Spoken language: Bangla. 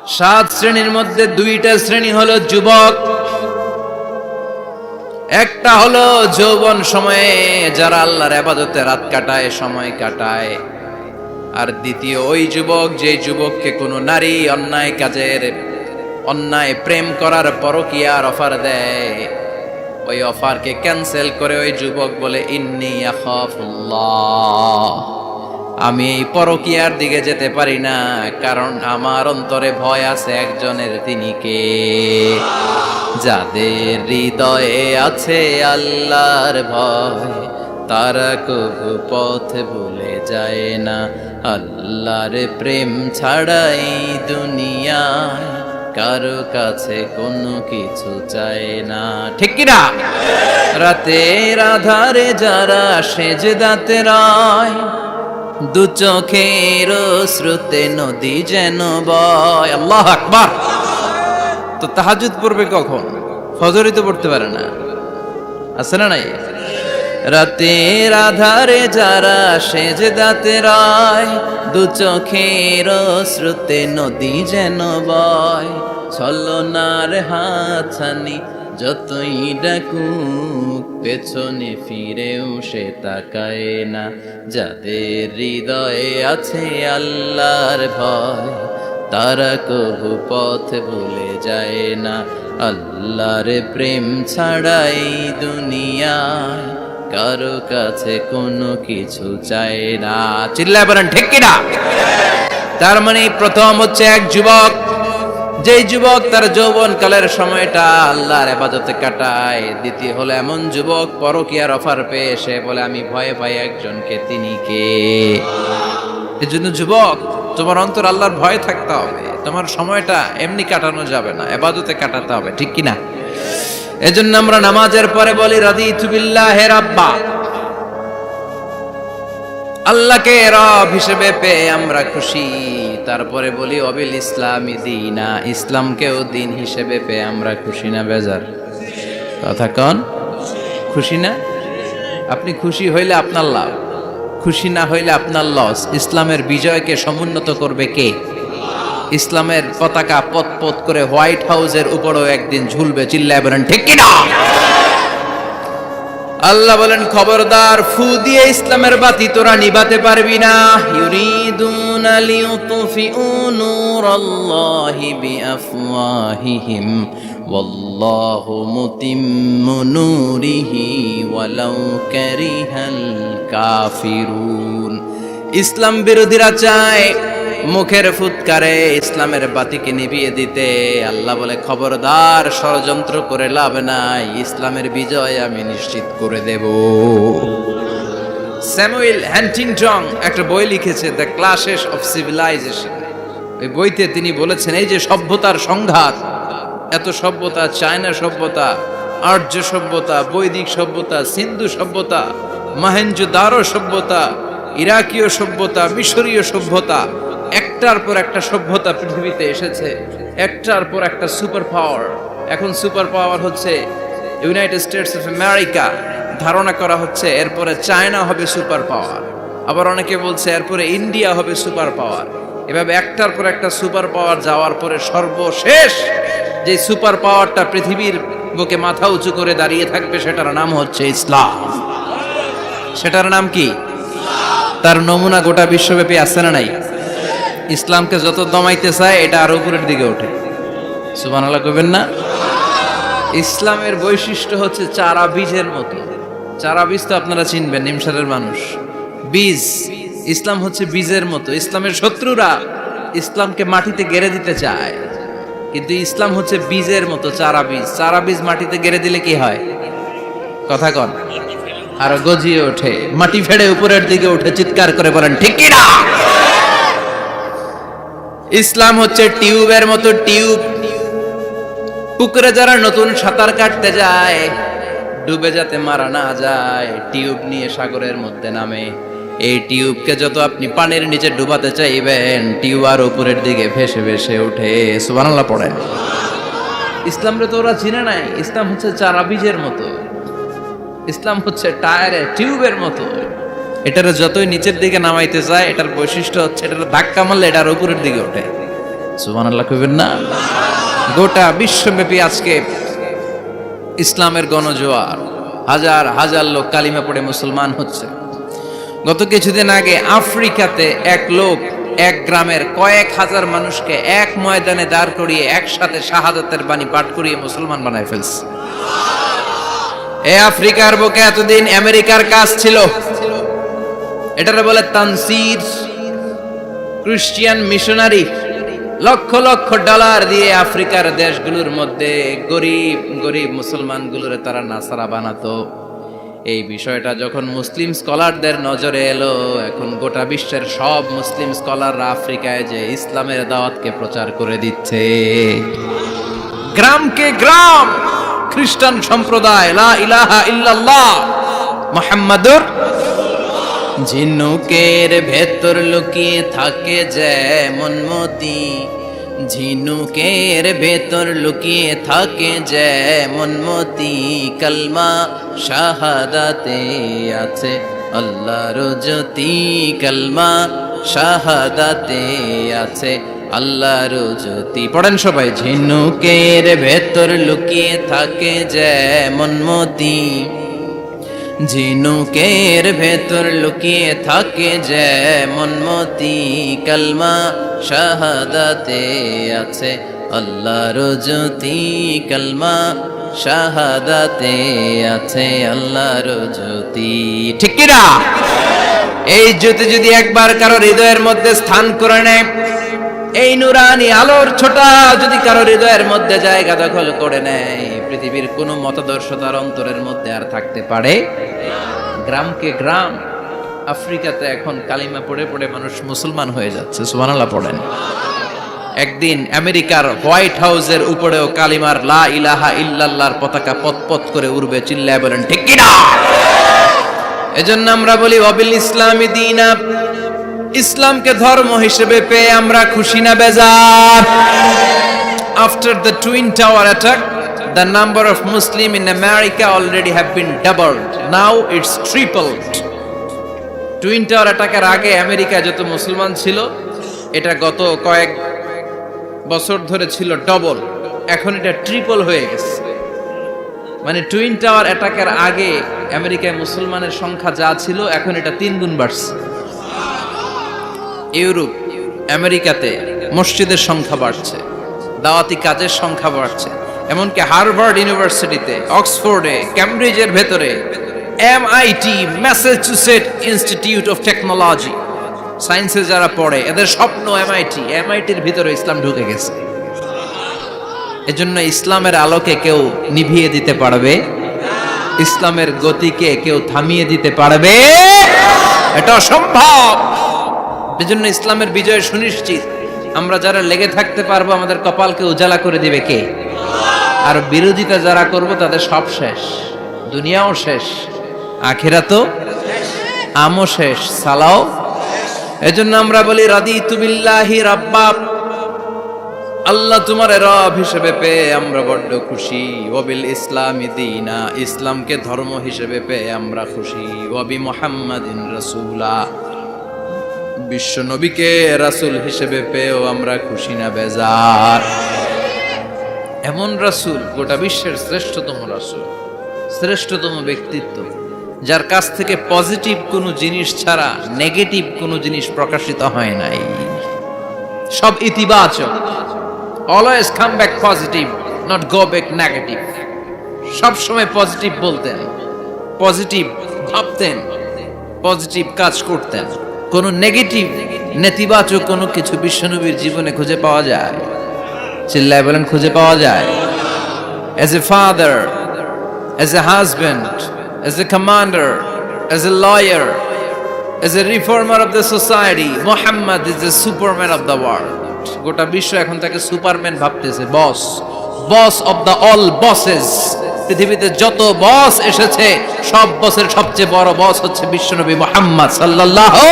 সাত শ্রেণীর মধ্যে দুইটা শ্রেণী হলো যুবক। একটা হলো যৌবন সময়ে যারা আল্লাহর ইবাদতে রাত কাটায়, সময় কাটায়। আর দ্বিতীয় ওই যুবক, যে যুবককে কোনো নারী অন্যায় কাজের, অন্যায় প্রেম করার পরকীয়ার অফার দেয়, ওই অফারকে ক্যান্সেল করে ওই যুবক বলে ইন্নী আখাফুল্লাহ, আমি এই পরকীয়ার দিকে যেতে পারি না, কারণ আমার অন্তরে ভয় আছে একজনের, তিনি কে? যাদের হৃদয়ে আছে আল্লাহর ভয়, তারা কবু পথ ভুলে যায় না। আল্লাহর প্রেম ছাড়াই দুনিয়ায় কারো কাছে কোনো কিছু চায় না, ঠিক কিনা? রাতের আধারে যারা সেজদাতে রয়, দু চোখের স্রোতে নদী যেন বয়। আল্লাহু আকবার। তো তাহাজ্জুদ পড়বে কখন? ফজরই তো পড়তে পারে না, আছে না নাই? রাতের আধারে যারা সেজদাতে রয়, দু চোখের স্রোতে নদী যেন বয়। ছলনার হাতছানি যতই ডাকুক, পেছনে ফিরেও সে তাকায় না। যাদের হৃদয়ে আছে আল্লাহর ভয়, তারা কবু পথ ভুলে যায় না। আল্লাহর প্রেম ছাড়াই দুনিয়ায় কারো কাছে কোনো কিছু চায় না। চিল্লায় বলেন ঠিক কিনা? তার মানে প্রথম হচ্ছে এক যুবক, যেই যুবক তার যৌবন কালের সময়টা আল্লাহর ইবাদতে কাটায়। দ্বিতীয় হলো এমন যুবক পরকীয়ার অফার পেয়ে সে বলে আমি ভয়ে পাই একজনকে, তিনি কে? এজন্য যুবক, তোমার অন্তর আল্লাহর ভয় থাকতে হবে। তোমার সময়টা এমনি কাটানো যাবে না, ইবাদতে কাটাতে হবে, ঠিক কিনা? এজন্য আমরা নামাজের পরে বলি রাদিতু বিল্লাহি রাব্বা, আল্লাহকে রব হিসেবে পেয়ে আমরা খুশি। তারপরে বলি অবিল ইসলামি দীনা, ইসলামকেও দিন হিসেবে পেয়ে আমরা খুশি না বেজার? কথা কন, খুশি না? আপনি খুশি হইলে আপনার লাভ, খুশি না হইলে আপনার লস। ইসলামের বিজয়কে সমুন্নত করবে কে? ইসলামের পতাকা পথ পথ করে হোয়াইট হাউসের উপরেও একদিন ঝুলবে। চিল্লায় বলেন ঠিক কিনা? আল্লাহ বলেন খবরদার, ফু দিয়ে ইসলামের বাতি তোরা নিভাতে পারবি না। ইউরিদুনা লিউতফিউ নূরাল্লাহি বিআফওয়াহিহিম ওয়াল্লাহু মুতিম্মু নূরিহি ওয়ালাউ কারিহাল কাফিরুন। ইসলাম বিরোধীরা চায় মুখের ফুৎকারে ইসলামের বাতিকে নিভিয়ে দিতে। আল্লাহ বলে খবরদার, ষড়যন্ত্র করে লাভ নাই, ইসলামের বিজয় আমি নিশ্চিত করে দেব। স্যামুয়েল হ্যান্টিংটন একটা বই লিখেছে, দ্য ক্লাশেস অফ সিভিলাইজেশন। ওই বইতে তিনি বলেছেন এই যে সভ্যতার সংঘাত, এত সভ্যতা, চায়না সভ্যতা, আর্য সভ্যতা, বৈদিক সভ্যতা, সিন্ধু সভ্যতা, মহেঞ্জোদারো সভ্যতা, ইরাকীয় সভ্যতা, মিশরীয় সভ্যতা, একটার পর একটা সভ্যতা পৃথিবীতে এসেছে, একটার পর একটা সুপার পাওয়ার। এখন সুপার পাওয়ার হচ্ছে ইউনাইটেড স্টেটস অফ আমেরিকা, ধারণা করা হচ্ছে এরপরে চায়না হবে সুপার পাওয়ার, আবার অনেকে বলছে এরপরে ইন্ডিয়া হবে সুপার পাওয়ার। এভাবে একটার পর একটা সুপার পাওয়ার যাওয়ার পরে সর্বশেষ যে সুপার পাওয়ারটা পৃথিবীর বুকে মাথা উঁচু করে দাঁড়িয়ে থাকবে, সেটার নাম হচ্ছে ইসলাম। সেটার নাম কি? তার নমুনা গোটা বিশ্বব্যাপী আছে না নাই? ইসলামকে যত দমাইতে চায় এটা আরো উপরের দিকে ওঠে। সুবহানাল্লাহ কইবেন না? ইসলামের বৈশিষ্ট্য হচ্ছে চারা বীজের মতো। চারা বীজ তো আপনারা চিনবেন, নিমসারের মানুষ। বীজ, ইসলাম হচ্ছে বীজের মতো। ইসলামের শত্রুরা ইসলামকে মাটিতে গেড়ে দিতে চায়, কিন্তু ইসলাম হচ্ছে বীজের মতো, চারা বীজ। চারা বীজ মাটিতে গেড়ে দিলে কি হয়? কথা কন, আরো গজিয়ে ওঠে, মাটি ফেড়ে উপরের দিকে উঠে চিৎকার করে বলেন ঠিক কিনা? ইসলাম হচ্ছে টিউবের মতো। টিউব, পুকুরে যারা নতুন সাঁতার কাটতে যায়, ডুবে যাতে মারা না যায়, টিউব নিয়ে সাগরের মধ্যে নামে। এই টিউবকে যত আপনি পানির নিচে ডুবাতে চাইবেন, টিউব আর উপরের দিকে ভেসে ভেসে উঠে। সুবহানাল্লাহ পড়েন। ইসলামরে তো ওরা চিনে নাই। ইসলাম হচ্ছে চারা বীজের মতো, ইসলাম হচ্ছে টায়ারের টিউবের মতো। এটার যতই নিচের দিকে নামাইতে যায়, এটার বৈশিষ্ট্য হচ্ছে এটার ধাক্কা মারলে এটার উপরের দিকে ওঠে। সুবহানাল্লাহ কইবেন না? গোটা বিশ্বব্যাপী আজকে ইসলামের গণজোয়ার, হাজার হাজার লোক কালিমা পড়ে মুসলমান হচ্ছে। গত কিছুদিন আগে আফ্রিকাতে এক লোক এক গ্রামের কয়েক হাজার মানুষকে এক ময়দানে দাঁড় করিয়ে একসাথে শাহাদাতের বাণী পাঠ করিয়ে মুসলমান বানায় ফেলছে। এই আফ্রিকার বুকে এতদিন আমেরিকার কাজ ছিল, এটারে বলে Tansir, Christian missionary. Lakh lakh dollar দিয়ে আফ্রিকার দেশগুলোর মধ্যে গরিব গরিব মুসলমানগুলোরে তারা নাসারা বানাতো। এই বিষয়টা যখন মুসলিম স্কলারদের নজরে এলো, এখন গোটা বিশ্বের সব মুসলিম স্কলাররা আফ্রিকায় যে ইসলামের দাওয়াতকে প্রচার করে দিচ্ছে। গ্রামকে গ্রাম খ্রিস্টান সম্প্রদায় লা ইলাহা ইল্লাল্লাহ মুহাম্মাদুর। ঝিনুকের ভেতর লুকিয়ে থাকে যেমন মতি, ঝিনুকের ভেতর লুকিয়ে থাকে যেমন মতি, কালমা শাহাদাতে আছে আল্লাহর জ্যোতি, কালমা শাহাদাতে আছে আল্লাহর জ্যোতি। পড়েন সবাই। ঝিনুকের ভেতর লুকিয়ে থাকে যেমন মতি, ঝিনুকের ভেতর লুকিয়ে থাকে যেমন মতি, কালমা শাহাদাতে আছে আল্লাহর জ্যোতি, কালমা শাহাদাতে আছে আল্লাহর জ্যোতি। ঠিক কি না? এই জ্যোতি যদি একবার কারো হৃদয়ের মধ্যে স্থান করে নেয়, এই নুরানি আলোর ছোটা যদি কারো হৃদয়ের মধ্যে জায়গা দখল করে নেয়, পৃথিবীর কোন মতাদর্শ তার অন্তরের মধ্যে আর থাকতে পারে। গ্রামকে গ্রাম আফ্রিকাতে এখন কালিমা পড়ে পড়ে মানুষ মুসলমান হয়ে যাচ্ছে। সুবহানাল্লাহ পড়েন। একদিন আমেরিকার হোয়াইট হাউসের উপরেও কালিমার লা ইলাহা ইল্লাল্লাহর পতাকা পতপত করে উড়বে। চিল্লায় বলেন ঠিক কি না? এজন্য আমরা বলি ওয়াবিল ইসলামি দীনা, ইসলামকে ধর্ম হিসেবে পেয়ে আমরা খুশি না বেজার? After the Twin Tower attack, the number of Muslim in America already have been doubled. Now it's tripled. Twin Tower attack-এর আগে আমেরিকা যত মুসলমান ছিল, এটা গত কয়েক বছর ধরে ছিল ডবল, এখন এটা ট্রিপল হয়ে গেছে। মানে টুইন টাওয়ার অ্যাটাকের আগে আমেরিকায় মুসলমানের সংখ্যা যা ছিল, এখন এটা 3 গুণ বাড়ছে। ইউরোপ, আমেরিকাতে মসজিদের সংখ্যা বাড়ছে, দাওয়াতি কাজের সংখ্যা বাড়ছে। এমনকি হার্ভার্ড ইউনিভার্সিটিতে, অক্সফোর্ডে, ক্যামব্রিজের ভেতরে, MIT, Massachusetts institute of technology, সায়েন্সে যারা পড়ে এদের স্বপ্ন এমআইটির ভিতরে ইসলাম ঢুকে গেছে। এজন্য ইসলামের আলোকে কেউ নিভিয়ে দিতে পারবে? ইসলামের গতিকে কেউ থামিয়ে দিতে পারবে? এটা অসম্ভব। এজন্য ইসলামের বিজয় সুনিশ্চিত। আমরা যারা লেগে থাকতে পারবো, আমাদের কপালকে উজালা করে দিবে কে? আর বিরোধিতা যারা করব তাদের সব শেষ, দুনিয়াও শেষ, আখিরাতও আমও শেষ, সালাও। এজন্য আমরা বলি রাদিতু বিল্লাহি রাব্বা, আল্লাহ তোমার রব হিসেবে পেয়ে আমরা বড্ড খুশি। ওয়াবিল ইসলামি দীনা, ইসলামকে ধর্ম হিসেবে পেয়ে আমরা খুশি। ওয়াবি মুহাম্মাদিন রাসূলা, বিশ্ব নবীকে রাসূল হিসেবে পেয়েও আমরা খুশি না বেজার? এমন রাসূল, গোটা বিশ্বের শ্রেষ্ঠতম রাসূল, শ্রেষ্ঠতম ব্যক্তিত্ব, যার কাছ থেকে পজিটিভ কোনো জিনিস ছাড়া নেগেটিভ কোনো জিনিস প্রকাশিত হয় নাই, সব ইতিবাচক। Always come back positive, not go back negative. সব সময় পজিটিভ বলতেন, পজিটিভ ভাবতেন, পজিটিভ কাজ করতেন। কোনো নেগেটিভ, নেতিবাচক কোনো কিছু বিশ্বনবীর জীবনে খুঁজে পাওয়া যায়? চিল্লায় বলেন খুঁজে পাওয়া যায়? As a father, as a husband, as a commander, as a lawyer, as a reformer of the society, Muhammad is the superman of the world. গোটা বিশ্ব এখন তাকে সুপারম্যান ভাবতেছে, boss, boss of the all bosses. পৃথিবীতে যত বস এসেছে, সব বসের সবচেয়ে বড় বস হচ্ছে বিশ্বনবী মুহাম্মদ সাল্লাল্লাহু